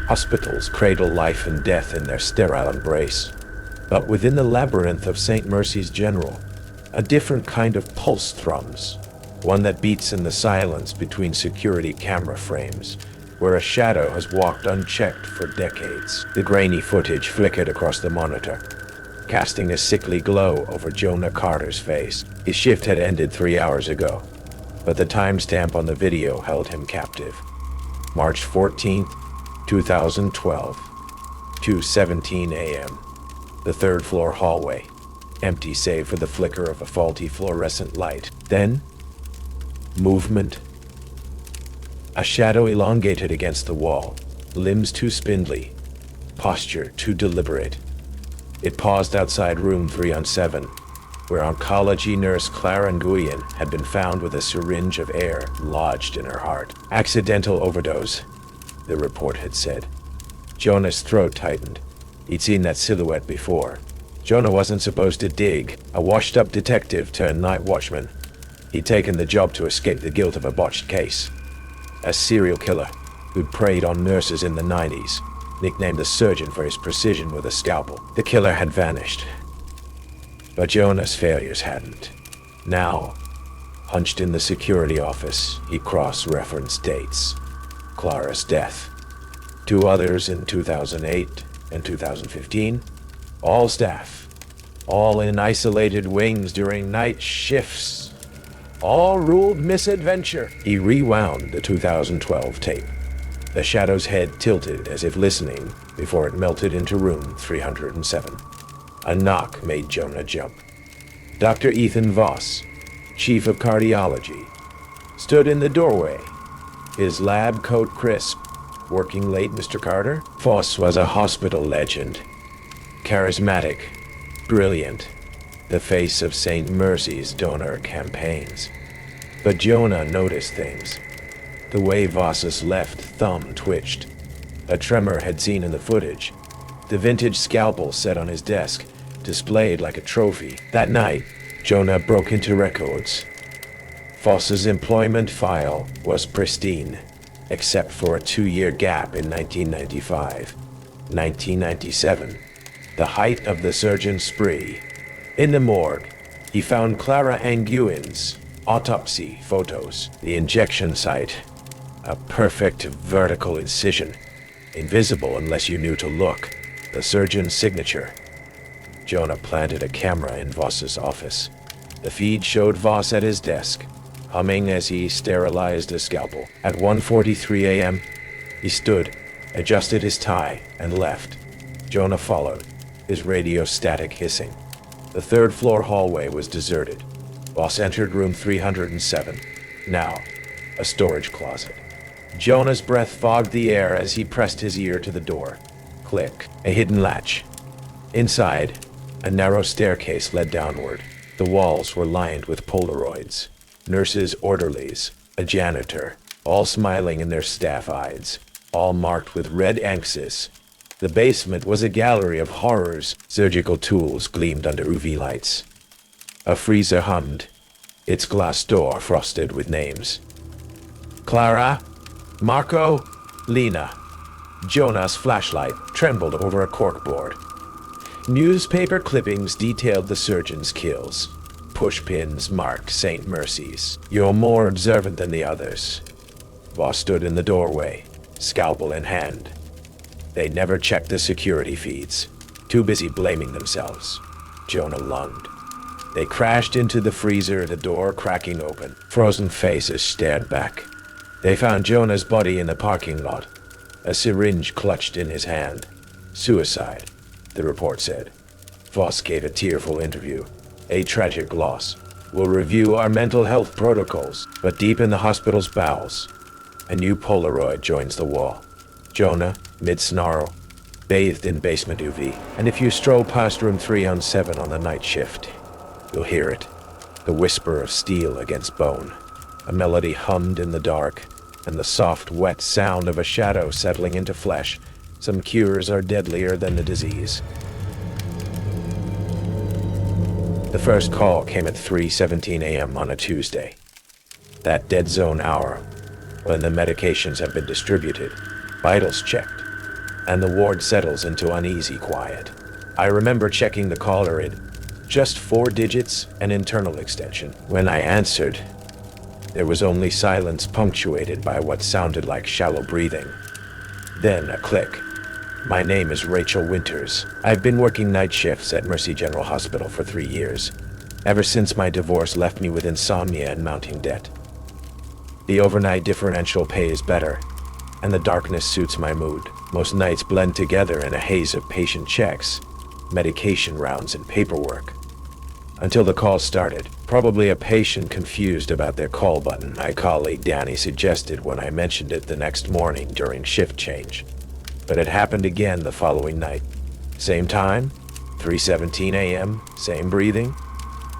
Hospitals cradle life and death in their sterile embrace. But within the labyrinth of St. Mercy's General, a different kind of pulse thrums, one that beats in the silence between security camera frames, where a shadow has walked unchecked for decades. The grainy footage flickered across the monitor, casting a sickly glow over Jonah Carter's face. His shift had ended 3 hours ago, but the timestamp on the video held him captive. March 14th, 2012, 2:17 a.m. The third-floor hallway, empty save for the flicker of a faulty fluorescent light. Then, movement. A shadow elongated against the wall, limbs too spindly, posture too deliberate. It paused outside room 317, where oncology nurse Clara Nguyen had been found with a syringe of air lodged in her heart. Accidental overdose, the report had said. Jonah's throat tightened. He'd seen that silhouette before. Jonah wasn't supposed to dig, a washed-up detective turned night watchman. He'd taken the job to escape the guilt of a botched case. A serial killer who'd preyed on nurses in the 90s, nicknamed the surgeon for his precision with a scalpel. The killer had vanished. But Jonah's failures hadn't. Now, hunched in the security office, he cross-referenced dates. Clara's death. 2 others in 2008 and 2015. All staff. All in isolated wings during night shifts. All ruled misadventure. He rewound the 2012 tape. The shadow's head tilted as if listening before it melted into room 307. A knock made Jonah jump. Dr. Ethan Voss, chief of cardiology, stood in the doorway, his lab coat crisp. Working late, Mr. Carter? Voss was a hospital legend. Charismatic, brilliant, the face of St. Mercy's donor campaigns. But Jonah noticed things. The way Voss's left thumb twitched. A tremor had seen in the footage. The vintage scalpel set on his desk, displayed like a trophy. That night, Jonah broke into records. Voss's employment file was pristine, except for a 2-year gap in 1995. 1997, the height of the surgeon's spree. In the morgue, he found Clara Nguyen's autopsy photos, the injection site, a perfect vertical incision, invisible unless you knew to look, the surgeon's signature. Jonah planted a camera in Voss's office. The feed showed Voss at his desk, humming as he sterilized a scalpel. At 1:43 a.m., he stood, adjusted his tie, and left. Jonah followed, his radio static hissing. The third-floor hallway was deserted. Voss entered room 307, now a storage closet. Jonah's breath fogged the air as he pressed his ear to the door. Click, a hidden latch. Inside, a narrow staircase led downward. The walls were lined with Polaroids. Nurses, orderlies, a janitor, all smiling in their staff eyes, all marked with red X's. The basement was a gallery of horrors. Surgical tools gleamed under UV lights. A freezer hummed, its glass door frosted with names. Clara, Marco, Lena. Jonah's flashlight trembled over a corkboard. Newspaper clippings detailed the surgeon's kills. Pushpins marked St. Mercy's. You're more observant than the others. Voss stood in the doorway, scalpel in hand. They never checked the security feeds, too busy blaming themselves. Jonah lunged. They crashed into the freezer, the door cracking open. Frozen faces stared back. They found Jonah's body in the parking lot, a syringe clutched in his hand. Suicide, the report said. Voss gave a tearful interview. A tragic loss. We'll review our mental health protocols, but deep in the hospital's bowels, a new Polaroid joins the wall. Jonah, mid-snarl, bathed in basement UV. And if you stroll past room 307 on the night shift, you'll hear it. The whisper of steel against bone. A melody hummed in the dark, and the soft, wet sound of a shadow settling into flesh. Some cures are deadlier than the disease. The first call came at 3:17 a.m. on a Tuesday. That dead zone hour, when the medications have been distributed, vitals checked, and the ward settles into uneasy quiet. I remember checking the caller ID, just 4 digits, an internal extension. When I answered, there was only silence punctuated by what sounded like shallow breathing. Then a click. My name is Rachel Winters. I've been working night shifts at Mercy General Hospital for 3 years, ever since my divorce left me with insomnia and mounting debt. The overnight differential pay is better, and the darkness suits my mood. Most nights blend together in a haze of patient checks, medication rounds, and paperwork. Until the call started, probably a patient confused about their call button, my colleague Danny suggested when I mentioned it the next morning during shift change. But it happened again the following night. Same time, 3:17 a.m., same breathing.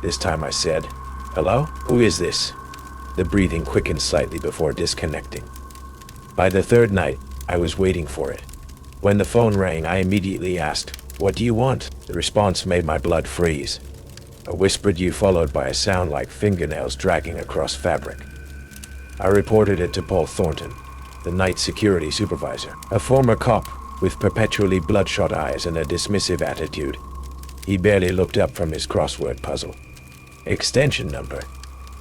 This time I said, "Hello? Who is this?" The breathing quickened slightly before disconnecting. By the third night, I was waiting for it. When the phone rang, I immediately asked, "What do you want?" The response made my blood freeze. A whispered "you" followed by a sound like fingernails dragging across fabric. I reported it to Paul Thornton, the night security supervisor, a former cop with perpetually bloodshot eyes and a dismissive attitude. He barely looked up from his crossword puzzle. "Extension number?"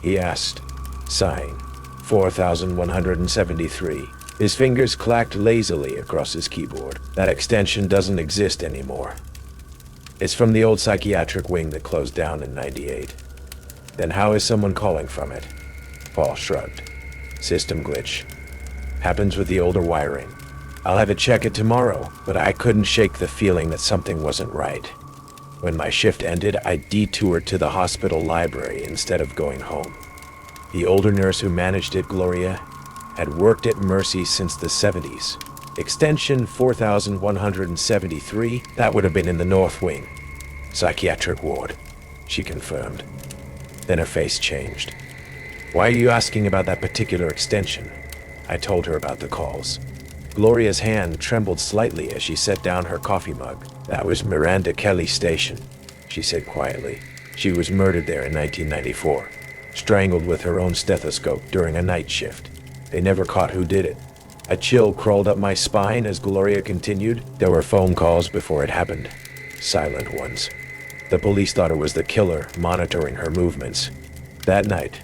he asked, sighing. 4173. His fingers clacked lazily across his keyboard. "That extension doesn't exist anymore. It's from the old psychiatric wing that closed down in '98. "Then how is someone calling from it?" Paul shrugged. "System glitch. Happens with the older wiring. I'll have it check it tomorrow," but I couldn't shake the feeling that something wasn't right. When my shift ended, I detoured to the hospital library instead of going home. The older nurse who managed it, Gloria, had worked at Mercy since the '70s. Extension 4173, that would have been in the North Wing. "Psychiatric ward," she confirmed. Then her face changed. "Why are you asking about that particular extension?" I told her about the calls. Gloria's hand trembled slightly as she set down her coffee mug. "That was Miranda Kelly's station," she said quietly. "She was murdered there in 1994, strangled with her own stethoscope during a night shift. They never caught who did it." A chill crawled up my spine as Gloria continued. "There were phone calls before it happened. Silent ones. The police thought it was the killer monitoring her movements. That night,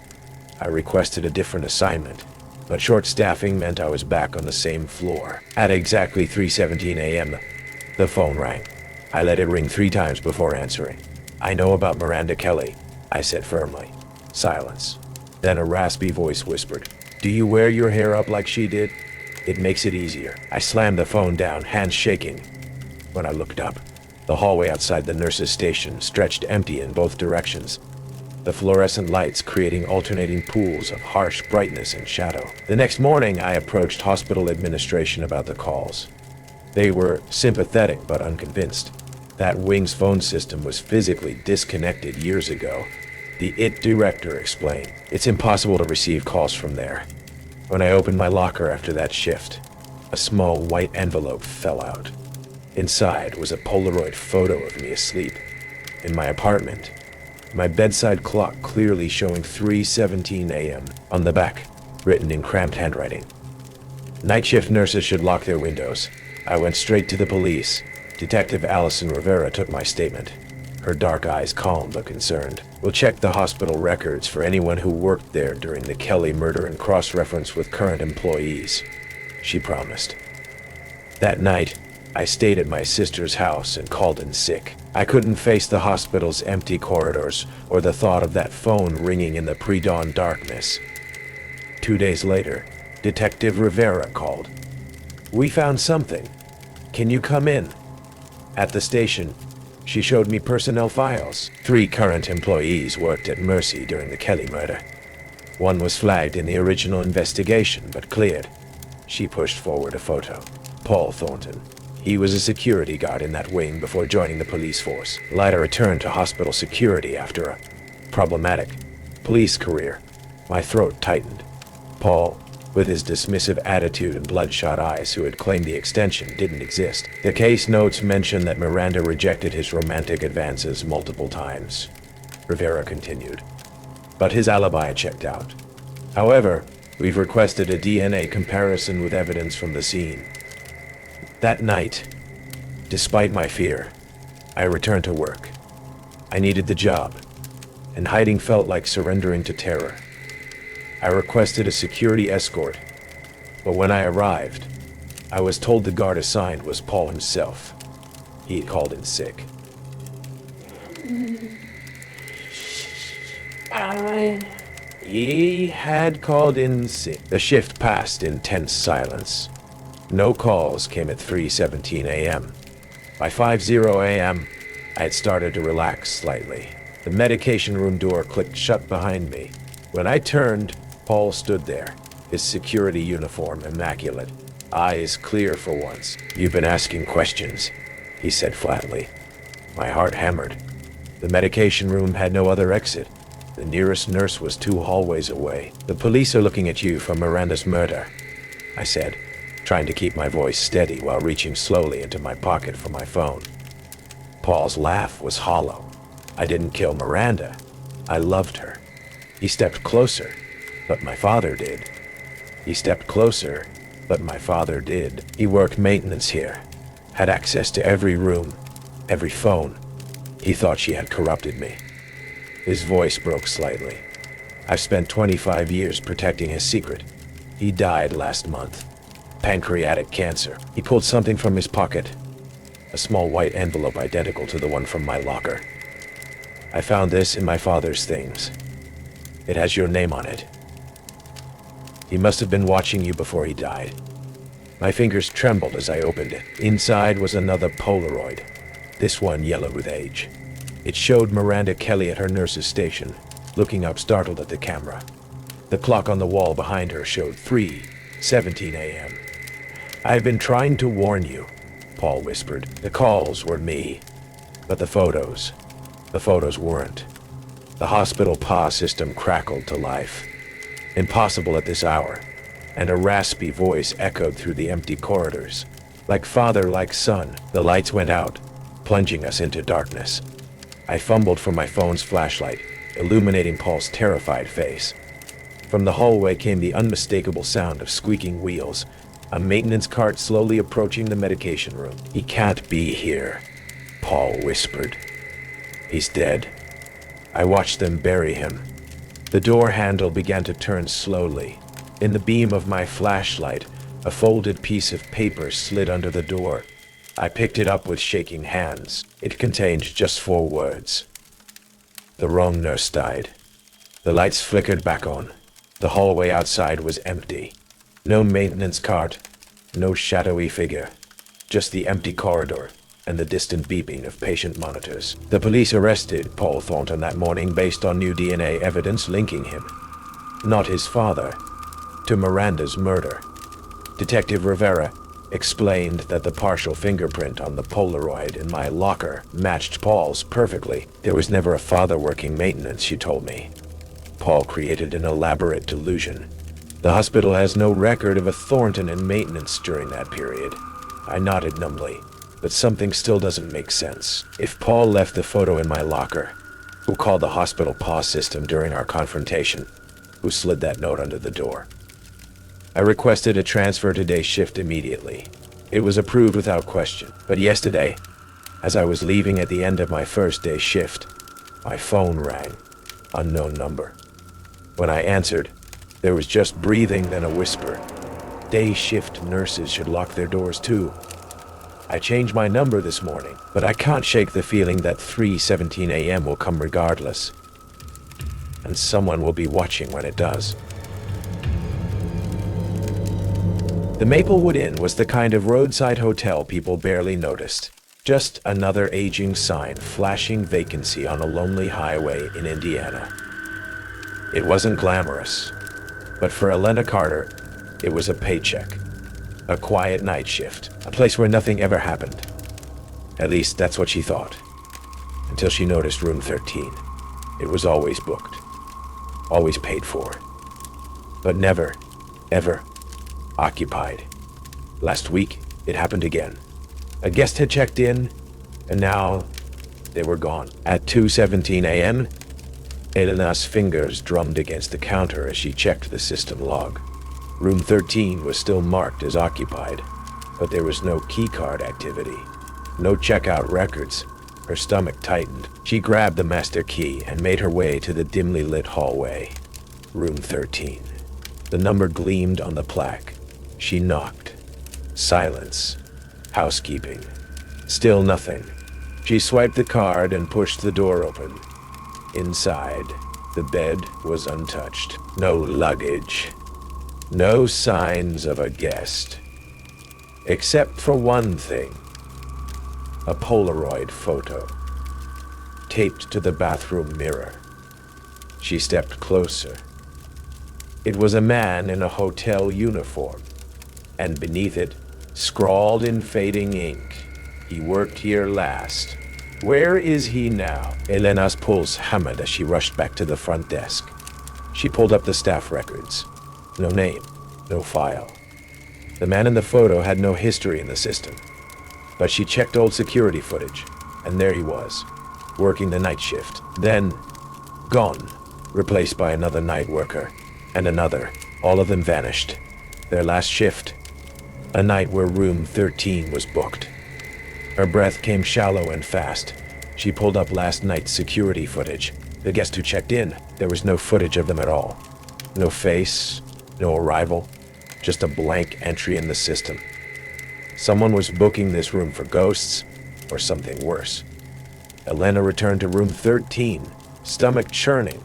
I requested a different assignment, but short staffing meant I was back on the same floor. At exactly 3:17 a.m., the phone rang. I let it ring 3 times before answering. "I know about Miranda Kelly," I said firmly. Silence. Then a raspy voice whispered, "Do you wear your hair up like she did? It makes it easier." I slammed the phone down, hands shaking. When I looked up, the hallway outside the nurse's station stretched empty in both directions, the fluorescent lights creating alternating pools of harsh brightness and shadow. The next morning, I approached hospital administration about the calls. They were sympathetic but unconvinced. That wing's phone system was physically disconnected years ago, the IT director explained. "It's impossible to receive calls from there." When I opened my locker after that shift, a small white envelope fell out. Inside was a Polaroid photo of me asleep in my apartment, my bedside clock clearly showing 3:17 a.m. on the back, written in cramped handwriting. "Night shift nurses should lock their windows." I went straight to the police. Detective Allison Rivera took my statement, her dark eyes calm but concerned. "We'll check the hospital records for anyone who worked there during the Kelly murder and cross-reference with current employees," she promised. That night, I stayed at my sister's house and called in sick. I couldn't face the hospital's empty corridors or the thought of that phone ringing in the pre-dawn darkness. 2 days later, Detective Rivera called. "We found something. Can you come in?" At the station, she showed me personnel files. 3 current employees worked at Mercy during the Kelly murder. One was flagged in the original investigation, but cleared. She pushed forward a photo. Paul Thornton. He was a security guard in that wing before joining the police force. Later returned to hospital security after a problematic police career. My throat tightened. Paul, with his dismissive attitude and bloodshot eyes, who had claimed the extension didn't exist. The case notes mention that Miranda rejected his romantic advances multiple times. Rivera continued. But his alibi checked out. However, we've requested a DNA comparison with evidence from the scene. That night, despite my fear, I returned to work. I needed the job, and hiding felt like surrendering to terror. I requested a security escort, but when I arrived, I was told the guard assigned was Paul himself. He had called in sick. He had called in sick. The shift passed in tense silence. No calls came at 3:17 a.m. By 5:00 a.m., I had started to relax slightly. The medication room door clicked shut behind me. When I turned, Paul stood there, his security uniform immaculate, eyes clear for once. "You've been asking questions," he said flatly. My heart hammered. The medication room had no other exit. The nearest nurse was 2 hallways away. "The police are looking at you for Miranda's murder," I said, trying to keep my voice steady while reaching slowly into my pocket for my phone. Paul's laugh was hollow. "I didn't kill Miranda. I loved her." He stepped closer, but my father did. He stepped closer, but my father did. He worked maintenance here, had access to every room, every phone. He thought she had corrupted me. His voice broke slightly. "I've spent 25 years protecting his secret. He died last month. Pancreatic cancer." He pulled something from his pocket, a small white envelope identical to the one from my locker. "I found this in my father's things. It has your name on it. He must have been watching you before he died." My fingers trembled as I opened it. Inside was another Polaroid, this one yellow with age. It showed Miranda Kelly at her nurse's station, looking up startled at the camera. The clock on the wall behind her showed 3:17 a.m. "I've been trying to warn you," Paul whispered. "The calls were me, but the photos weren't." The hospital PA system crackled to life. "Impossible at this hour," and a raspy voice echoed through the empty corridors. "Like father, like son." The lights went out, plunging us into darkness. I fumbled for my phone's flashlight, illuminating Paul's terrified face. From the hallway came the unmistakable sound of squeaking wheels, a maintenance cart slowly approaching the medication room. "He can't be here," Paul whispered. "He's dead." I watched them bury him. The door handle began to turn slowly. In the beam of my flashlight, a folded piece of paper slid under the door. I picked it up with shaking hands. It contained just 4 words. "The wrong nurse died." The lights flickered back on. The hallway outside was empty. No maintenance cart, no shadowy figure, just the empty corridor and the distant beeping of patient monitors. The police arrested Paul Thornton that morning based on new DNA evidence linking him, not his father, to Miranda's murder. Detective Rivera explained that the partial fingerprint on the Polaroid in my locker matched Paul's perfectly. There was never a father working maintenance, she told me. Paul created an elaborate delusion. The hospital has no record of a Thornton in maintenance during that period. I nodded numbly, but something still doesn't make sense. If Paul left the photo in my locker, who called the hospital PA system during our confrontation? Who slid that note under the door? I requested a transfer to day shift immediately. It was approved without question. But yesterday, as I was leaving at the end of my first day shift, my phone rang. Unknown number. When I answered, there was just breathing, then a whisper. Day shift nurses should lock their doors too. I changed my number this morning, but I can't shake the feeling that 3:17 a.m. will come regardless. And someone will be watching when it does. The Maplewood Inn was the kind of roadside hotel people barely noticed. Just another aging sign flashing vacancy on a lonely highway in Indiana. It wasn't glamorous, but for Elena Carter, it was a paycheck. A quiet night shift, a place where nothing ever happened. At least that's what she thought. Until she noticed room 13. It was always booked. Always paid for. But never, ever occupied. Last week, it happened again. A guest had checked in, and now they were gone. At 2:17 a.m., Elena's fingers drummed against the counter as she checked the system log. Room 13 was still marked as occupied. but there was no keycard activity, no checkout records. Her stomach tightened. She grabbed the master key and made her way to the dimly lit hallway. Room 13. The number gleamed on the plaque. She knocked. Silence. Housekeeping. Still nothing. She swiped the card and pushed the door open. Inside, the bed was untouched. No luggage. No signs of a guest. Except for one thing. A Polaroid photo, taped to the bathroom mirror. She stepped closer. It was a man in a hotel uniform, and beneath it, scrawled in fading ink, "He worked here last. Where is he now?" Elena's pulse hammered as she rushed back to the front desk. She pulled up the staff records. No name, no file. The man in the photo had no history in the system. But she checked old security footage, and there he was, working the night shift. Then, gone, replaced by another night worker, and another. All of them vanished. Their last shift, a night where room 13 was booked. Her breath came shallow and fast. She pulled up last night's security footage. The guest who checked in, there was no footage of them at all. No face, no arrival, just a blank entry in the system. Someone was booking this room for ghosts, or something worse. Elena returned to room 13, stomach churning.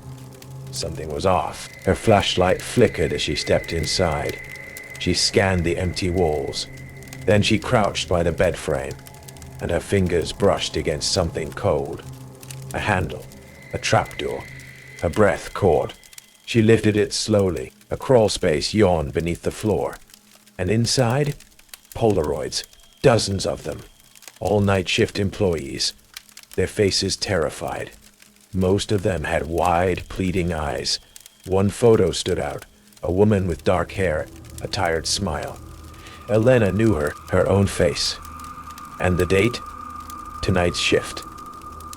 Something was off. Her flashlight flickered as she stepped inside. She scanned the empty walls. Then she crouched by the bed frame, and her fingers brushed against something cold. A handle, a trapdoor. Her breath caught. She lifted it slowly. A crawl space yawned beneath the floor. And inside, Polaroids, dozens of them, all night shift employees, their faces terrified. Most of them had wide, pleading eyes. One photo stood out, a woman with dark hair, a tired smile. Elena knew her own face. And the date? Tonight's shift.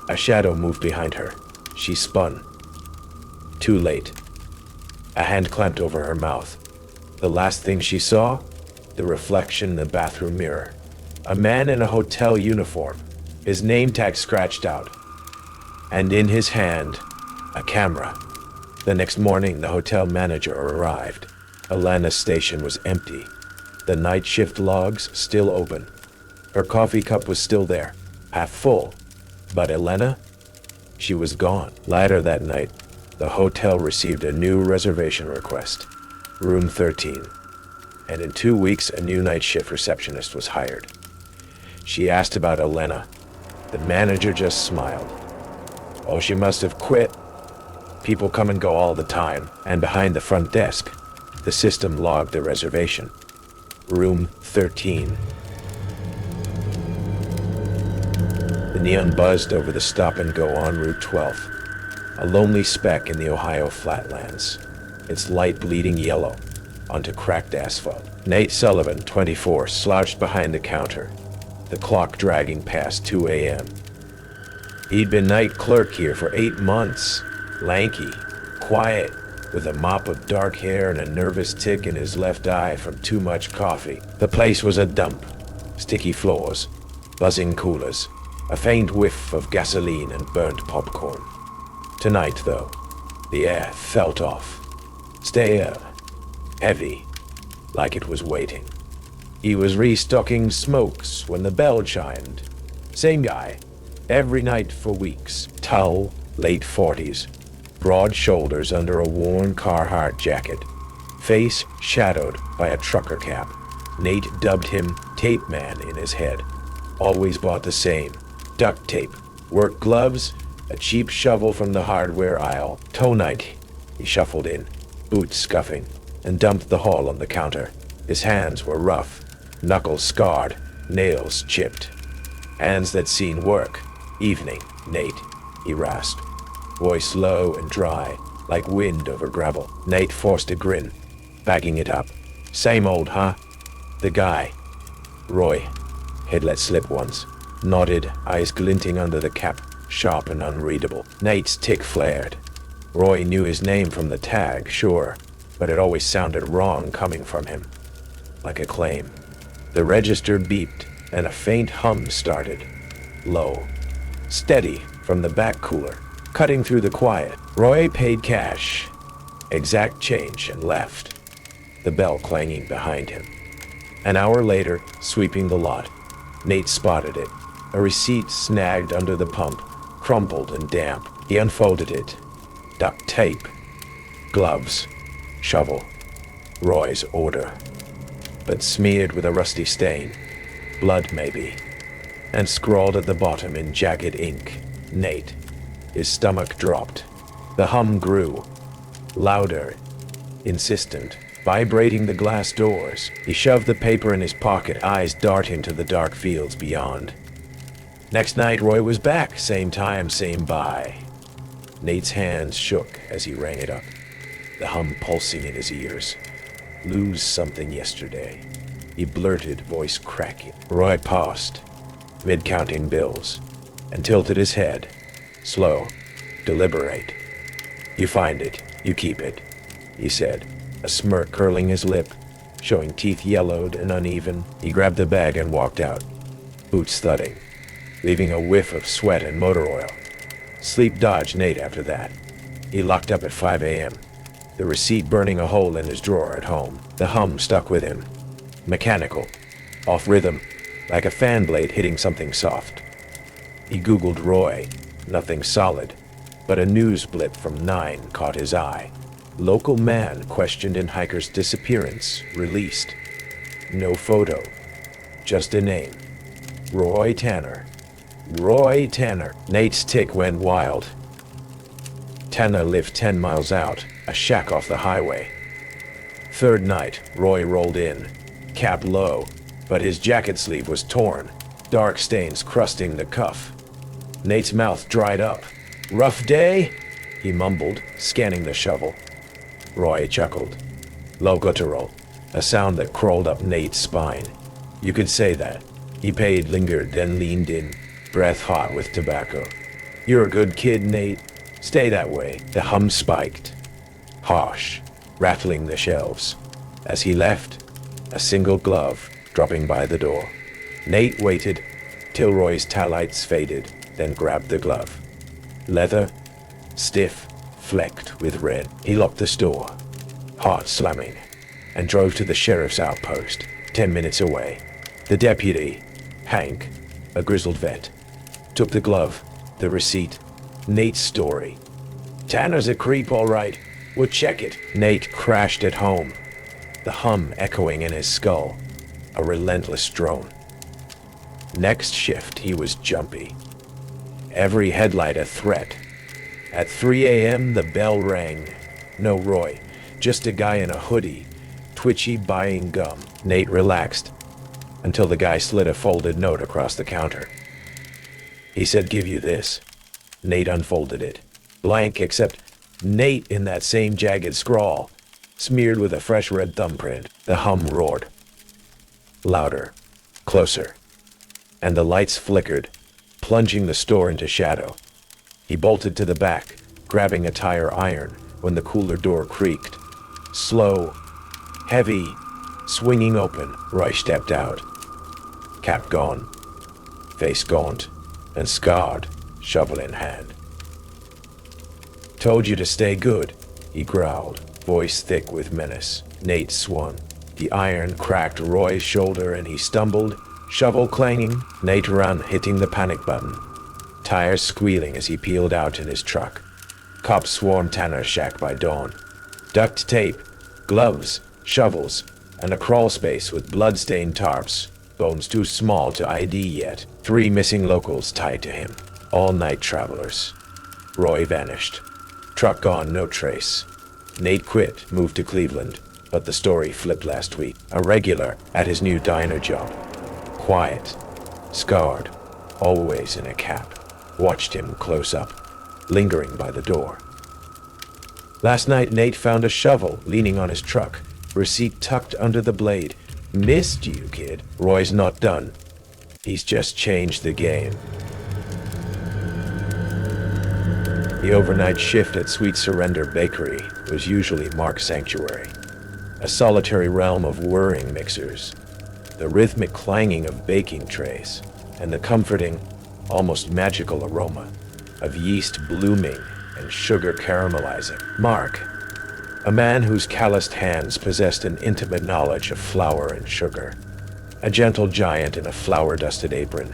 A shadow moved behind her. She spun. Too late. A hand clamped over her mouth. The last thing she saw? The reflection in the bathroom mirror. A man in a hotel uniform, his name tag scratched out. And in his hand, a camera. The next morning, the hotel manager arrived. Elena's station was empty. The night shift logs still open. Her coffee cup was still there, half full. But Elena? She was gone. Later that night, the hotel received a new reservation request. Room 13. And in 2 weeks, a new night shift receptionist was hired. She asked about Elena. The manager just smiled. Oh, she must have quit. People come and go all the time. And behind the front desk, the system logged the reservation. Room 13. The neon buzzed over the stop-and-go on Route 12, a lonely speck in the Ohio flatlands, its light bleeding yellow onto cracked asphalt. Nate Sullivan, 24, slouched behind the counter, the clock dragging past 2 a.m. He'd been night clerk here for 8 months, lanky, quiet, with a mop of dark hair and a nervous tick in his left eye from too much coffee. The place was a dump. Sticky floors, buzzing coolers, a faint whiff of gasoline and burnt popcorn. Tonight, though, the air felt off. Stale, heavy, like it was waiting. He was restocking smokes when the bell chimed. Same guy, every night for weeks. Tall, late 40s, broad shoulders under a worn Carhartt jacket, face shadowed by a trucker cap. Nate dubbed him Tape Man in his head. Always bought the same, duct tape, work gloves, a cheap shovel from the hardware aisle. Toe night, he shuffled in, boots scuffing, and dumped the haul on the counter. His hands were rough, knuckles scarred, nails chipped. Hands that seen work. Evening, Nate, he rasped, voice low and dry, like wind over gravel. Nate forced a grin, bagging it up. Same old, huh? The guy, Roy, had let slip once, nodded, eyes glinting under the cap, sharp and unreadable. Nate's tick flared. Roy knew his name from the tag, sure, but it always sounded wrong coming from him, like a claim. The register beeped, and a faint hum started. Low, steady, from the back cooler, cutting through the quiet. Roy paid cash, exact change, and left, the bell clanging behind him. An hour later, sweeping the lot, Nate spotted it. A receipt snagged under the pump, crumpled and damp. He unfolded it. Duct tape, gloves, shovel. Roy's order, but smeared with a rusty stain. Blood, maybe. And scrawled at the bottom in jagged ink, Nate. His stomach dropped. The hum grew, louder, insistent, vibrating the glass doors. He shoved the paper in his pocket, eyes darting to the dark fields beyond. Next night, Roy was back, same time, same buy. Nate's hands shook as he rang it up, the hum pulsing in his ears. Lose something yesterday, he blurted, voice cracking. Roy paused, mid-counting bills, and tilted his head. Slow, deliberate. You find it, you keep it, he said, a smirk curling his lip, showing teeth yellowed and uneven. He grabbed the bag and walked out, boots thudding, leaving a whiff of sweat and motor oil. Sleep dodged Nate after that. He locked up at 5 a.m., the receipt burning a hole in his drawer at home. The hum stuck with him, mechanical, off rhythm, like a fan blade hitting something soft. He Googled Roy, nothing solid, but a news blip from 9 caught his eye. Local man questioned in hiker's disappearance, released. No photo, just a name. Roy Tanner. Roy Tanner. Nate's tick went wild. Tanner lived 10 miles out, a shack off the highway. Third night, Roy rolled in, cap low, but his jacket sleeve was torn, dark stains crusting the cuff. Nate's mouth dried up. Rough day? He mumbled, scanning the shovel. Roy chuckled. Low guttural, a sound that crawled up Nate's spine. You could say that. He paid, lingered, then leaned in, breath hot with tobacco. You're a good kid, Nate. Stay that way. The hum spiked, harsh, rattling the shelves. As he left, a single glove dropping by the door. Nate waited till Roy's tailites faded, then grabbed the glove. Leather, stiff, flecked with red. He locked the store, heart slamming, and drove to the sheriff's outpost, 10 minutes away. The deputy, Hank, a grizzled vet, took the glove, the receipt, Nate's story. Tanner's a creep, all right. We'll check it. Nate crashed at home, the hum echoing in his skull, a relentless drone. Next shift, he was jumpy. Every headlight a threat. At 3 a.m., the bell rang. No Roy, just a guy in a hoodie, twitchy, buying gum. Nate relaxed until the guy slid a folded note across the counter. He said, "Give you this." Nate unfolded it. Blank except Nate in that same jagged scrawl, smeared with a fresh red thumbprint. The hum roared. Louder, closer, and the lights flickered, plunging the store into shadow. He bolted to the back, grabbing a tire iron when the cooler door creaked. Slow, heavy, swinging open, Roy stepped out. Cap gone, face gaunt and scarred, shovel in hand. "Told you to stay good," he growled, voice thick with menace. Nate swung. The iron cracked Roy's shoulder and he stumbled, shovel clanging. Nate ran, hitting the panic button, tires squealing as he peeled out in his truck. Cops swarmed Tanner's shack by dawn. Duct tape, gloves, shovels, and a crawl space with blood-stained tarps, bones too small to ID yet. 3 missing locals tied to him, all night travelers. Roy vanished. Truck gone, no trace. Nate quit, moved to Cleveland, but the story flipped last week. A regular at his new diner job. Quiet, scarred, always in a cap. Watched him close up, lingering by the door. Last night, Nate found a shovel leaning on his truck, receipt tucked under the blade. "Missed you, kid." Roy's not done. He's just changed the game. The overnight shift at Sweet Surrender Bakery was usually Mark's sanctuary, a solitary realm of whirring mixers, the rhythmic clanging of baking trays, and the comforting, almost magical aroma of yeast blooming and sugar caramelizing. Mark, a man whose calloused hands possessed an intimate knowledge of flour and sugar, a gentle giant in a flour-dusted apron,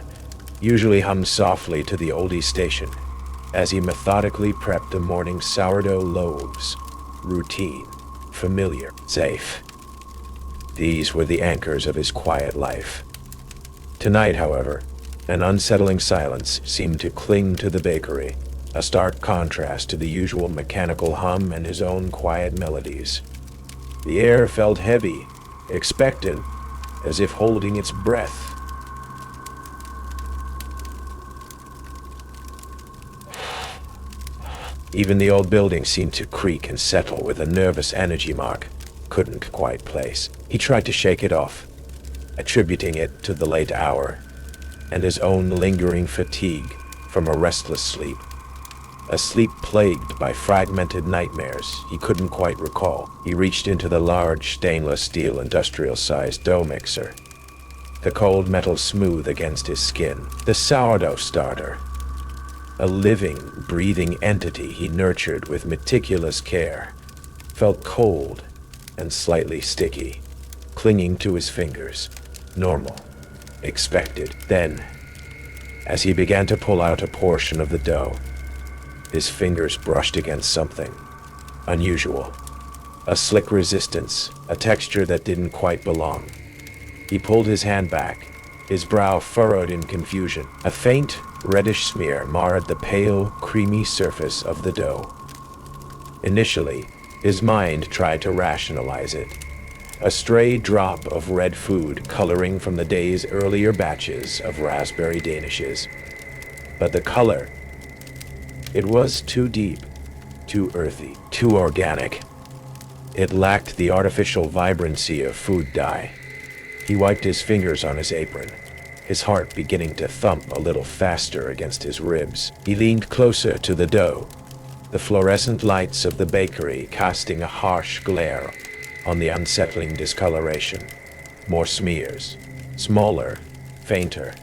usually hummed softly to the oldies station as he methodically prepped the morning sourdough loaves. Routine, familiar, safe. These were the anchors of his quiet life. Tonight, however, an unsettling silence seemed to cling to the bakery, a stark contrast to the usual mechanical hum and his own quiet melodies. The air felt heavy, expectant, as if holding its breath. Even the old building seemed to creak and settle with a nervous energy Mark couldn't quite place. He tried to shake it off, attributing it to the late hour and his own lingering fatigue from a restless sleep. A sleep plagued by fragmented nightmares he couldn't quite recall. He reached into the large stainless steel industrial-sized dough mixer, the cold metal smooth against his skin. The sourdough starter, a living, breathing entity he nurtured with meticulous care, felt cold and slightly sticky, clinging to his fingers. Normal, expected. Then, as he began to pull out a portion of the dough, his fingers brushed against something unusual, a slick resistance, a texture that didn't quite belong. He pulled his hand back, his brow furrowed in confusion. A faint, reddish smear marred the pale, creamy surface of the dough. Initially, his mind tried to rationalize it. A stray drop of red food coloring from the day's earlier batches of raspberry danishes. But the color, it was too deep, too earthy, too organic. It lacked the artificial vibrancy of food dye. He wiped his fingers on his apron, his heart beginning to thump a little faster against his ribs. He leaned closer to the dough, the fluorescent lights of the bakery casting a harsh glare on the unsettling discoloration. More smears, smaller, fainter,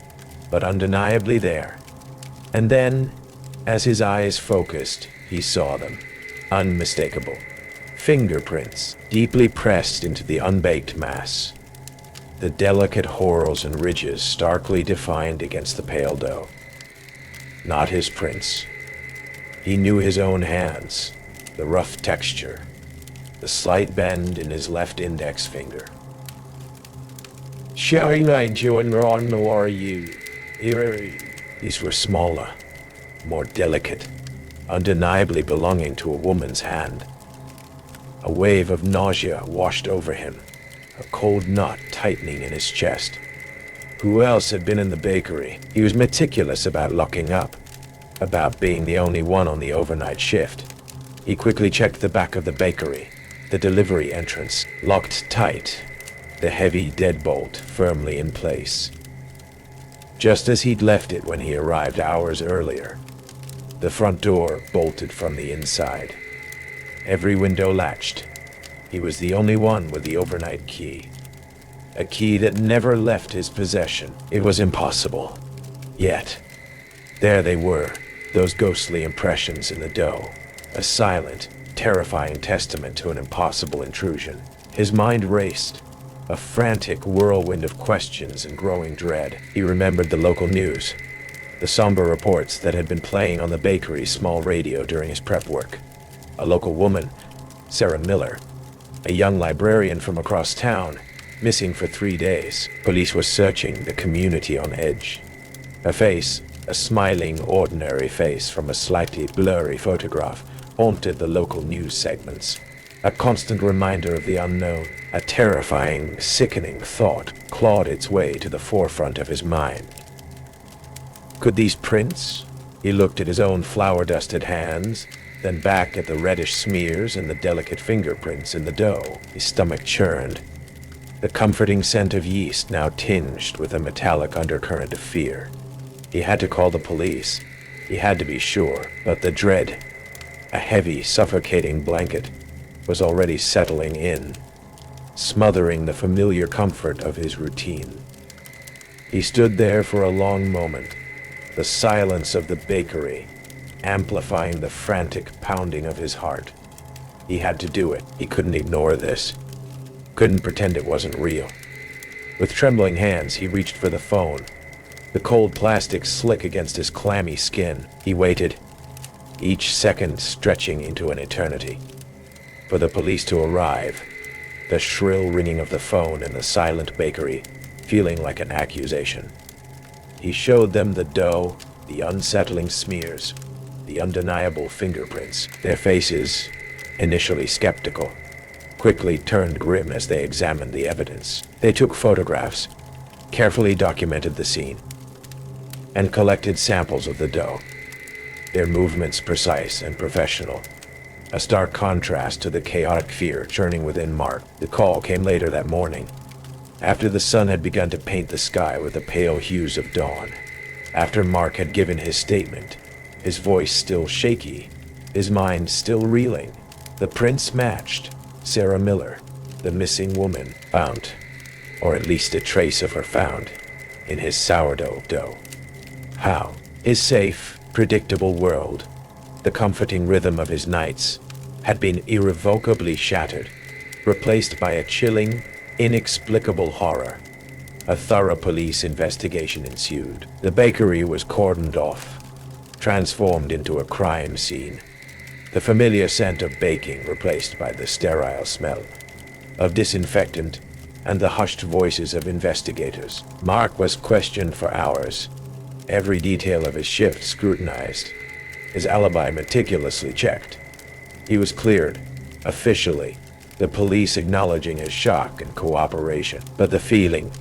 but undeniably there. And then, as his eyes focused, he saw them, unmistakable. Fingerprints, deeply pressed into the unbaked mass. The delicate whorls and ridges starkly defined against the pale dough. Not his prints. He knew his own hands, the rough texture, the slight bend in his left index finger. Showing angel and Ron, or are you? These were smaller, more delicate, undeniably belonging to a woman's hand. A wave of nausea washed over him, a cold knot tightening in his chest. Who else had been in the bakery? He was meticulous about locking up, about being the only one on the overnight shift. He quickly checked the back of the bakery, the delivery entrance, locked tight, the heavy deadbolt firmly in place. Just as he'd left it when he arrived hours earlier, the front door bolted from the inside. Every window latched. He was the only one with the overnight key. A key that never left his possession. It was impossible. Yet, there they were, those ghostly impressions in the dough. A silent, terrifying testament to an impossible intrusion. His mind raced, a frantic whirlwind of questions and growing dread. He remembered the local news, the somber reports that had been playing on the bakery's small radio during his prep work. A local woman, Sarah Miller, a young librarian from across town, missing for 3 days. Police were searching, the community on edge. A face, a smiling, ordinary face from a slightly blurry photograph, haunted the local news segments. A constant reminder of the unknown, a terrifying, sickening thought clawed its way to the forefront of his mind. Could these prints? He looked at his own flour-dusted hands, then back at the reddish smears and the delicate fingerprints in the dough. His stomach churned, the comforting scent of yeast now tinged with a metallic undercurrent of fear. He had to call the police. He had to be sure, but the dread, a heavy, suffocating blanket, was already settling in. smothering the familiar comfort of his routine. He stood there for a long moment, the silence of the bakery amplifying the frantic pounding of his heart. He had to do it. He couldn't ignore this. Couldn't pretend it wasn't real. With trembling hands, he reached for the phone, the cold plastic slick against his clammy skin. He waited, each second stretching into an eternity, for the police to arrive, the shrill ringing of the phone in the silent bakery feeling like an accusation. He showed them the dough, the unsettling smears, the undeniable fingerprints. Their faces, initially skeptical, quickly turned grim as they examined the evidence. They took photographs, carefully documented the scene, and collected samples of the dough, their movements precise and professional, a stark contrast to the chaotic fear churning within Mark. The call came later that morning, after the sun had begun to paint the sky with the pale hues of dawn. After Mark had given his statement, his voice still shaky, his mind still reeling. The prints matched. Sarah Miller, the missing woman, found, or at least a trace of her found, in his sourdough dough. How? His safe, predictable world, the comforting rhythm of his nights, had been irrevocably shattered, replaced by a chilling, inexplicable horror. A thorough police investigation ensued. The bakery was cordoned off, transformed into a crime scene. The familiar scent of baking replaced by the sterile smell of disinfectant and the hushed voices of investigators. Mark was questioned for hours, every detail of his shift scrutinized, his alibi meticulously checked. He was cleared, officially, the police acknowledging his shock and cooperation. But the feeling,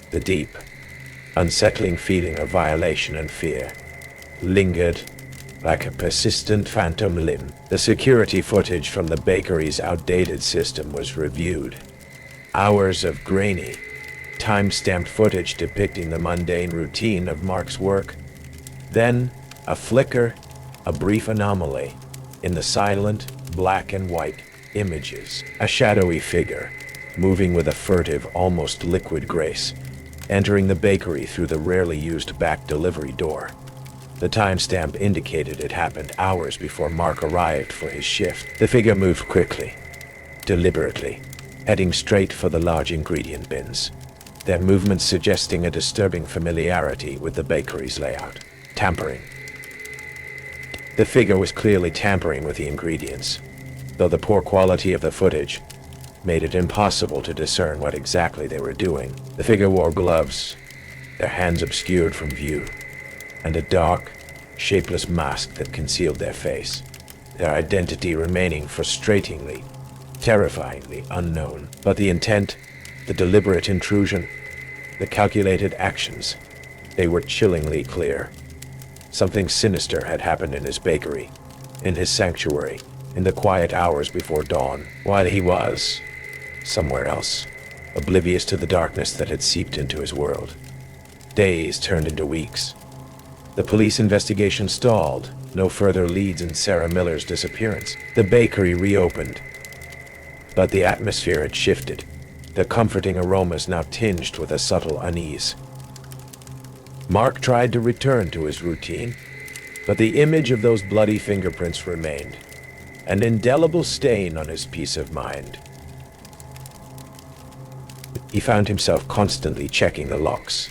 the deep, unsettling feeling of violation and fear, lingered like a persistent phantom limb. The security footage from the bakery's outdated system was reviewed. Hours of grainy, time-stamped footage depicting the mundane routine of Mark's work. Then, a flicker, a brief anomaly, in the silent, black and white images. A shadowy figure, moving with a furtive, almost liquid grace, entering the bakery through the rarely used back delivery door. The timestamp indicated it happened hours before Mark arrived for his shift. The figure moved quickly, deliberately, heading straight for the large ingredient bins, their movements suggesting a disturbing familiarity with the bakery's layout. Tampering. The figure was clearly tampering with the ingredients, though the poor quality of the footage made it impossible to discern what exactly they were doing. The figure wore gloves, their hands obscured from view, and a dark, shapeless mask that concealed their face, their identity remaining frustratingly, terrifyingly unknown. But the intent, the deliberate intrusion, the calculated actions, they were chillingly clear. Something sinister had happened in his bakery, in his sanctuary, in the quiet hours before dawn, while he was somewhere else, oblivious to the darkness that had seeped into his world. Days turned into weeks. The police investigation stalled, no further leads in Sarah Miller's disappearance. The bakery reopened, but the atmosphere had shifted, the comforting aromas now tinged with a subtle unease. Mark tried to return to his routine, but the image of those bloody fingerprints remained, an indelible stain on his peace of mind. He found himself constantly checking the locks,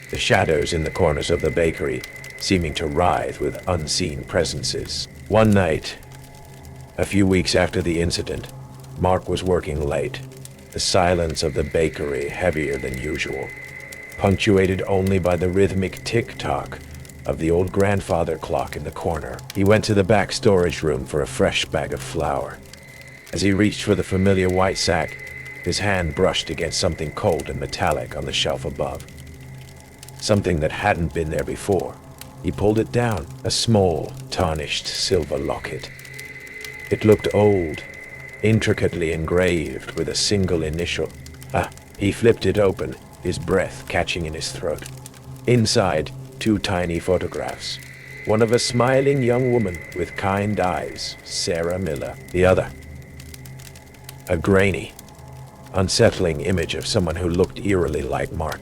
the shadows in the corners of the bakery seeming to writhe with unseen presences. One night, a few weeks after the incident, Mark was working late, the silence of the bakery heavier than usual, punctuated only by the rhythmic tick-tock of the old grandfather clock in the corner. He went to the back storage room for a fresh bag of flour. As he reached for the familiar white sack, his hand brushed against something cold and metallic on the shelf above. Something that hadn't been there before. He pulled it down, a small, tarnished silver locket. It looked old, intricately engraved with a single initial. He flipped it open, his breath catching in his throat. Inside, 2 tiny photographs. One of a smiling young woman with kind eyes, Sarah Miller. The other, a grainy, unsettling image of someone who looked eerily like Mark,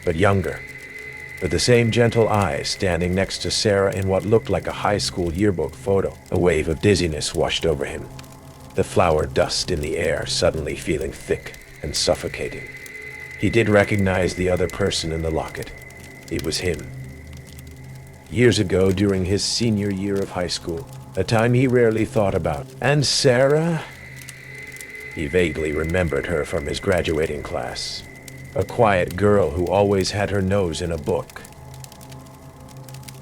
but younger, with the same gentle eyes, standing next to Sarah in what looked like a high school yearbook photo. A wave of dizziness washed over him, the flower dust in the air suddenly feeling thick and suffocating. He did recognize the other person in the locket. It was him. Years ago, during his senior year of high school, a time he rarely thought about. And Sarah? He vaguely remembered her from his graduating class. A quiet girl who always had her nose in a book.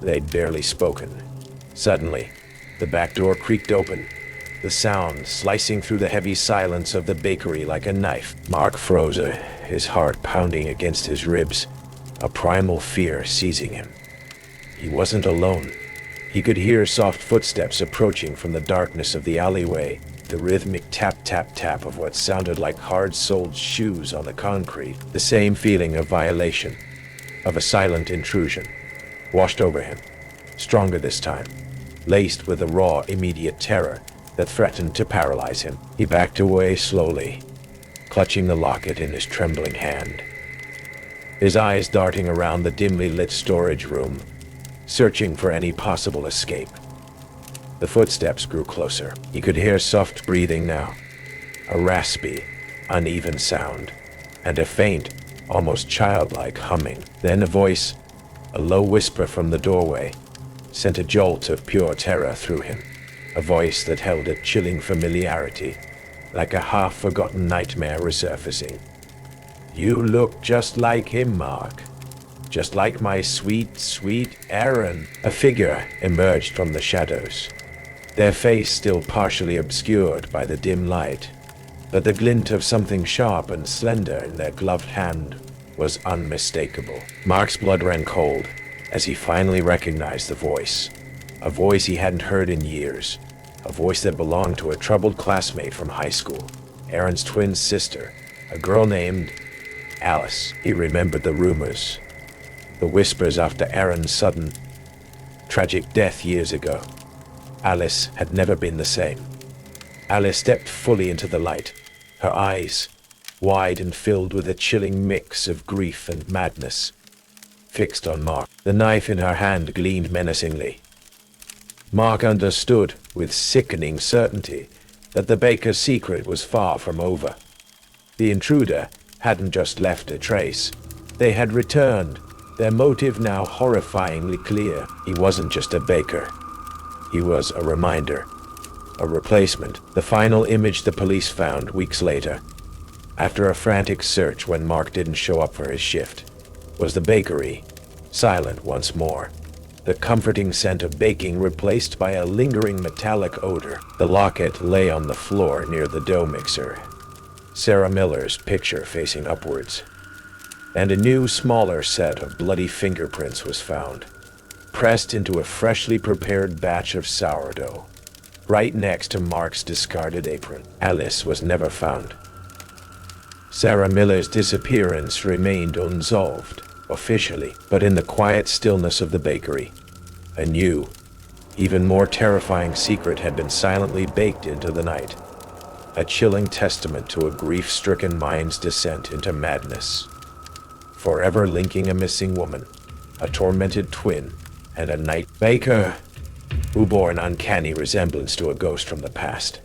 They'd barely spoken. Suddenly, the back door creaked open, the sound slicing through the heavy silence of the bakery like a knife. Mark froze, his heart pounding against his ribs, a primal fear seizing him. He wasn't alone. He could hear soft footsteps approaching from the darkness of the alleyway, the rhythmic tap-tap-tap of what sounded like hard-soled shoes on the concrete. The same feeling of violation, of a silent intrusion, washed over him, stronger this time, laced with a raw, immediate terror that threatened to paralyze him. He backed away slowly, clutching the locket in his trembling hand, his eyes darting around the dimly lit storage room, searching for any possible escape. The footsteps grew closer. He could hear soft breathing now, a raspy, uneven sound, and a faint, almost childlike humming. Then a voice, a low whisper from the doorway, sent a jolt of pure terror through him. A voice that held a chilling familiarity, like a half-forgotten nightmare resurfacing. "You look just like him, Mark. Just like my sweet, sweet Aaron." A figure emerged from the shadows, their face still partially obscured by the dim light, but the glint of something sharp and slender in their gloved hand was unmistakable. Mark's blood ran cold as he finally recognized the voice, a voice he hadn't heard in years, a voice that belonged to a troubled classmate from high school, Aaron's twin sister, a girl named Alice. He remembered the rumors, the whispers after Aaron's sudden, tragic death years ago. Alice had never been the same. Alice stepped fully into the light, her eyes, wide and filled with a chilling mix of grief and madness, fixed on Mark. The knife in her hand gleamed menacingly. Mark understood with sickening certainty that the baker's secret was far from over. The intruder hadn't just left a trace. They had returned, their motive now horrifyingly clear. He wasn't just a baker. He was a reminder, a replacement. The final image the police found weeks later, after a frantic search when Mark didn't show up for his shift, was the bakery, silent once more. The comforting scent of baking replaced by a lingering metallic odor. The locket lay on the floor near the dough mixer, Sarah Miller's picture facing upwards, and a new, smaller set of bloody fingerprints was found, pressed into a freshly prepared batch of sourdough, right next to Mark's discarded apron. Alice was never found. Sarah Miller's disappearance remained unsolved, officially, but in the quiet stillness of the bakery, a new, even more terrifying secret had been silently baked into the night, a chilling testament to a grief-stricken mind's descent into madness, forever linking a missing woman, a tormented twin, and a night baker who bore an uncanny resemblance to a ghost from the past.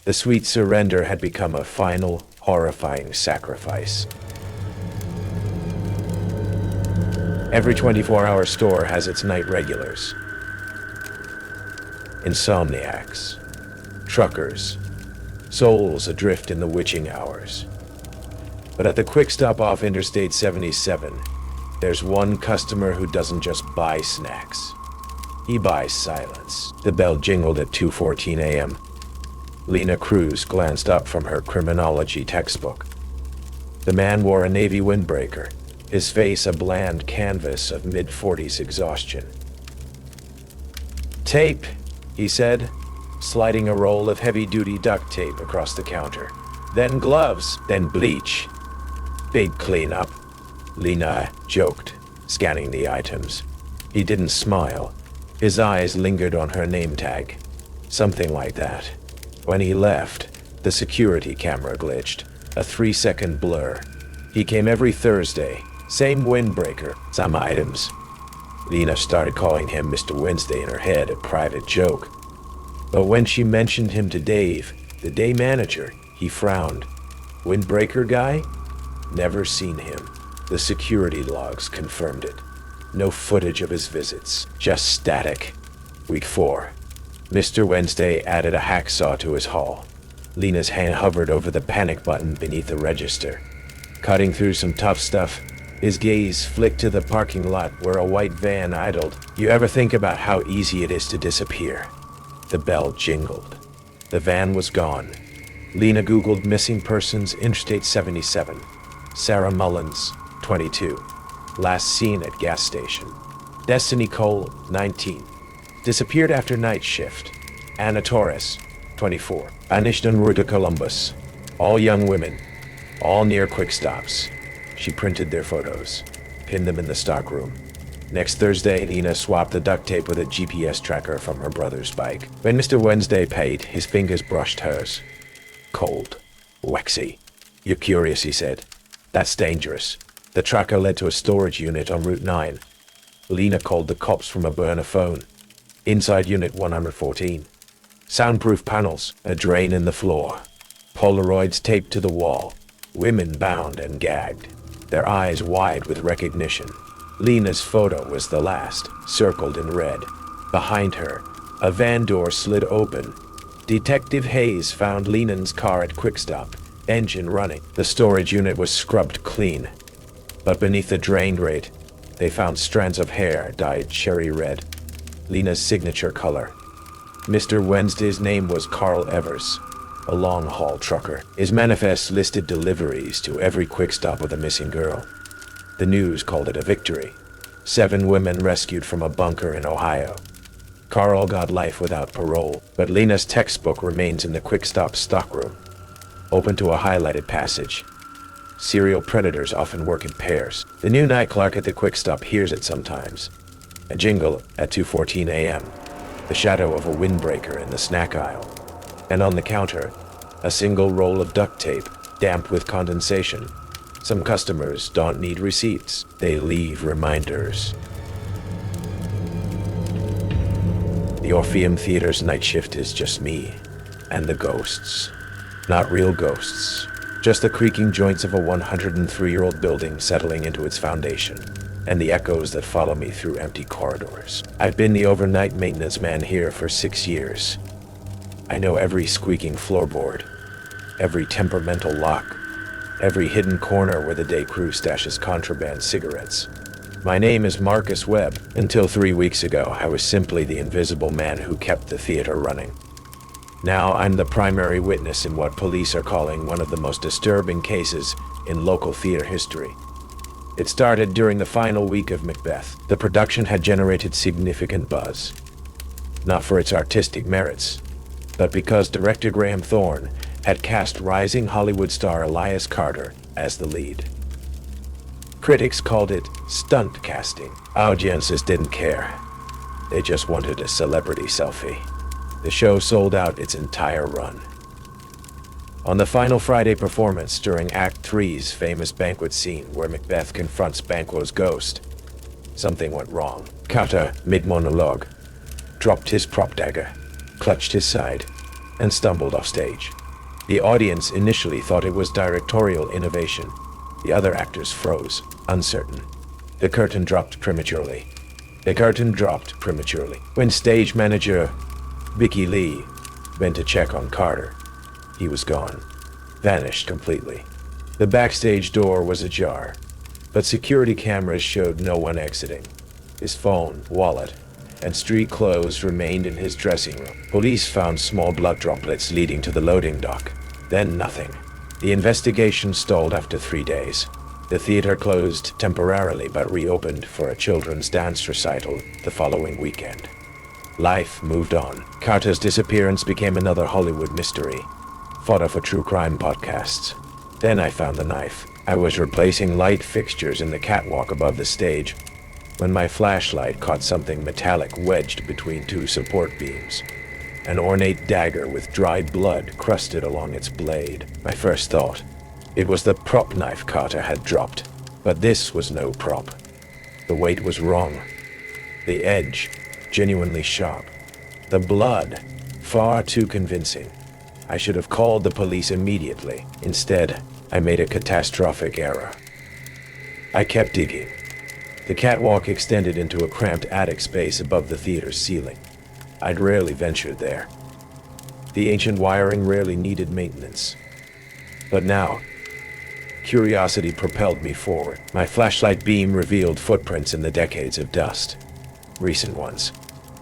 The sweet surrender had become a final, horrifying sacrifice. Every 24-hour store has its night regulars. Insomniacs, truckers, souls adrift in the witching hours. But at the quick stop off Interstate 77, there's one customer who doesn't just buy snacks. He buys silence. The bell jingled at 2:14 a.m. Lena Cruz glanced up from her criminology textbook. The man wore a navy windbreaker, his face a bland canvas of mid-40s exhaustion. "Tape," he said, sliding a roll of heavy-duty duct tape across the counter. "Then gloves, then bleach. Big cleanup," Lena joked, scanning the items. He didn't smile. His eyes lingered on her name tag. Something like that. When he left, The security camera glitched, a 3-second blur. He came every Thursday, same windbreaker, some items. Lena started calling him Mr. Wednesday in her head, a private joke. But when she mentioned him to Dave, the day manager, he frowned. Windbreaker guy? Never seen him. The security logs confirmed it. No footage of his visits, just static. Week 4. Mr. Wednesday added a hacksaw to his haul. Lena's hand hovered over the panic button beneath the register. Cutting through some tough stuff, his gaze flicked to the parking lot where a white van idled. You ever think about how easy it is to disappear? The bell jingled. The van was gone. Lena Googled missing persons, Interstate 77. Sarah Mullins, 22. Last seen at gas station. Destiny Cole, 19. Disappeared after night shift. Anna Torres, 24. Vanished en route to Columbus. All young women. All near quick stops. She printed their photos, pinned them in the stockroom. Next Thursday, Lena swapped the duct tape with a GPS tracker from her brother's bike. When Mr. Wednesday paid, his fingers brushed hers. Cold. Waxy. You're curious, he said. That's dangerous. The tracker led to a storage unit on Route 9. Lena called the cops from a burner phone. Inside Unit 114. Soundproof panels, a drain in the floor. Polaroids taped to the wall. Women bound and gagged, their eyes wide with recognition. Lena's photo was the last, circled in red. Behind her, a van door slid open. Detective Hayes found Lena's car at Quick Stop, engine running. The storage unit was scrubbed clean. But beneath the drain grate, they found strands of hair dyed cherry red. Lena's signature color. Mr. Wednesday's name was Carl Evers, a long-haul trucker. His manifest listed deliveries to every quick stop with a missing girl. The news called it a victory. 7 women rescued from a bunker in Ohio. Carl got life without parole, but Lena's textbook remains in the quick stop stockroom, open to a highlighted passage. Serial predators often work in pairs. The new night clerk at the quick stop hears it sometimes. A jingle at 2:14 a.m. The shadow of a windbreaker in the snack aisle. And on the counter, a single roll of duct tape, damp with condensation. Some customers don't need receipts. They leave reminders. The Orpheum Theater's night shift is just me and the ghosts. Not real ghosts, just the creaking joints of a 103-year-old building settling into its foundation, and the echoes that follow me through empty corridors. I've been the overnight maintenance man here for 6 years. I know every squeaking floorboard, every temperamental lock, every hidden corner where the day crew stashes contraband cigarettes. My name is Marcus Webb. Until 3 weeks ago, I was simply the invisible man who kept the theater running. Now I'm the primary witness in what police are calling one of the most disturbing cases in local theater history. It started during the final week of Macbeth. The production had generated significant buzz. Not for its artistic merits, but because director Graham Thorne had cast rising Hollywood star Elias Carter as the lead. Critics called it stunt casting. Audiences didn't care. They just wanted a celebrity selfie. The show sold out its entire run. On the final Friday performance during Act 3's famous banquet scene where Macbeth confronts Banquo's ghost, something went wrong. Carter, mid-monologue, dropped his prop dagger, clutched his side, and stumbled off stage. The audience initially thought it was directorial innovation. The other actors froze, uncertain. The curtain dropped prematurely. When stage manager Vicky Lee went to check on Carter, he was gone, vanished completely. The backstage door was ajar, but security cameras showed no one exiting. His phone, wallet, and street clothes remained in his dressing room. Police found small blood droplets leading to the loading dock. Then nothing. The investigation stalled after 3 days. The theater closed temporarily but reopened for a children's dance recital the following weekend. Life moved on. Carter's disappearance became another Hollywood mystery, fodder for true crime podcasts. Then I found the knife. I was replacing light fixtures in the catwalk above the stage when my flashlight caught something metallic wedged between 2 support beams. an ornate dagger with dried blood crusted along its blade. My first thought, it was the prop knife Carter had dropped, but this was no prop. The weight was wrong. The edge, genuinely sharp. The blood, far too convincing. I should have called the police immediately. Instead, I made a catastrophic error. I kept digging. The catwalk extended into a cramped attic space above the theater's ceiling. I'd rarely ventured there. The ancient wiring rarely needed maintenance. But now, curiosity propelled me forward. My flashlight beam revealed footprints in the decades of dust. Recent ones.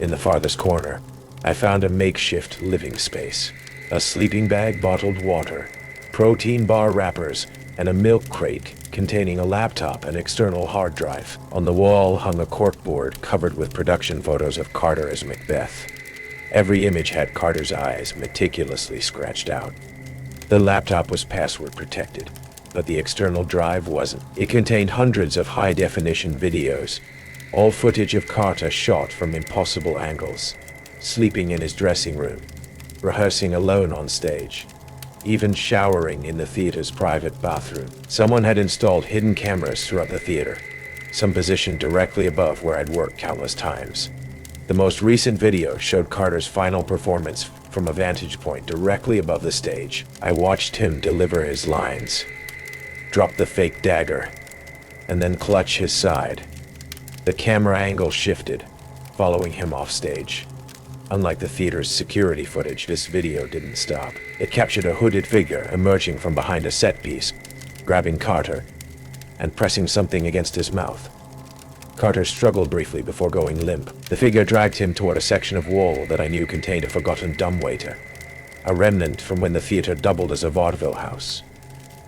In the farthest corner, I found a makeshift living space. A sleeping bag, bottled water, protein bar wrappers, and a milk crate containing a laptop and external hard drive. On the wall hung a corkboard covered with production photos of Carter as Macbeth. Every image had Carter's eyes meticulously scratched out. The laptop was password protected, but the external drive wasn't. It contained hundreds of high-definition videos, all footage of Carter shot from impossible angles, sleeping in his dressing room, rehearsing alone on stage, even showering in the theater's private bathroom. Someone had installed hidden cameras throughout the theater, some positioned directly above where I'd worked countless times. The most recent video showed Carter's final performance from a vantage point directly above the stage. I watched him deliver his lines, drop the fake dagger, and then clutch his side. The camera angle shifted, following him off stage. Unlike the theater's security footage, this video didn't stop. It captured a hooded figure emerging from behind a set piece, grabbing Carter and pressing something against his mouth. Carter struggled briefly before going limp. The figure dragged him toward a section of wall that I knew contained a forgotten dumbwaiter, a remnant from when the theater doubled as a vaudeville house.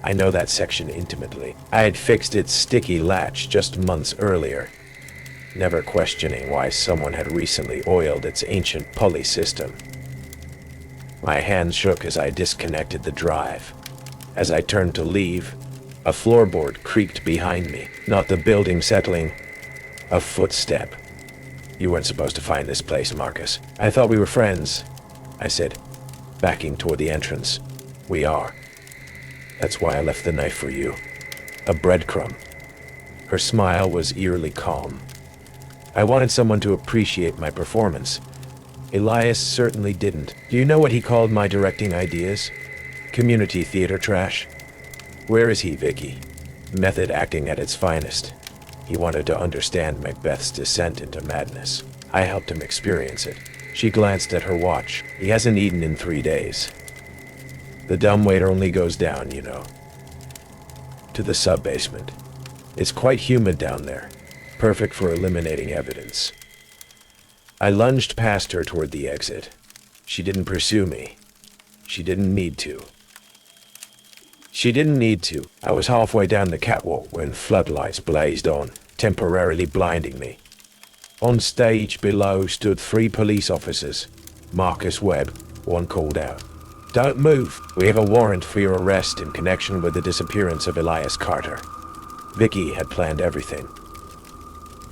I know that section intimately. I had fixed its sticky latch just months earlier, never questioning why someone had recently oiled its ancient pulley system. My hands shook as I disconnected the drive. As I turned to leave, a floorboard creaked behind me. Not the building settling, a footstep. "You weren't supposed to find this place, Marcus. I thought we were friends," I said, backing toward the entrance. "We are. That's why I left the knife for you. A breadcrumb." Her smile was eerily calm. I wanted someone to appreciate my performance. Elias certainly didn't. Do you know what he called my directing ideas? Community theater trash. Where is he, Vicky? Method acting at its finest. He wanted to understand Macbeth's descent into madness. I helped him experience it. She glanced at her watch. He hasn't eaten in 3 days. The dumbwaiter only goes down, you know. To the sub-basement. It's quite humid down there. Perfect for eliminating evidence. I lunged past her toward the exit. She didn't pursue me. She didn't need to. I was halfway down the catwalk when floodlights blazed on, temporarily blinding me. On stage below stood 3 police officers. Marcus Webb, one called out. "Don't move. We have a warrant for your arrest in connection with the disappearance of Elias Carter." Vicky had planned everything.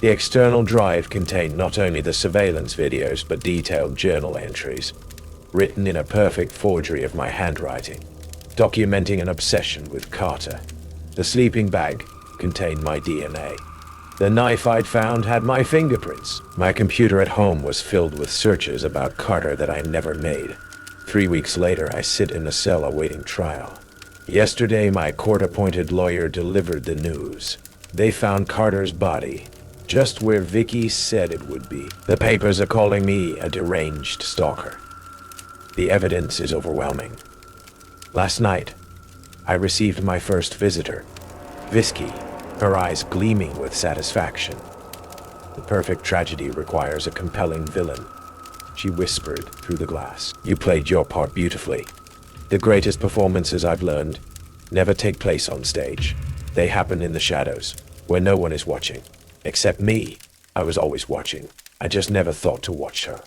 The external drive contained not only the surveillance videos but detailed journal entries, written in a perfect forgery of my handwriting, documenting an obsession with Carter. The sleeping bag contained my DNA. The knife I'd found had my fingerprints. My computer at home was filled with searches about Carter that I never made. 3 weeks later, I sit in a cell awaiting trial. Yesterday, my court-appointed lawyer delivered the news. They found Carter's body just where Vicky said it would be. The papers are calling me a deranged stalker. The evidence is overwhelming. Last night, I received my first visitor, Visky, her eyes gleaming with satisfaction. The perfect tragedy requires a compelling villain, she whispered through the glass. "You played your part beautifully. The greatest performances, I've learned, never take place on stage. They happen in the shadows, where no one is watching. Except me. I was always watching. I just never thought to watch her.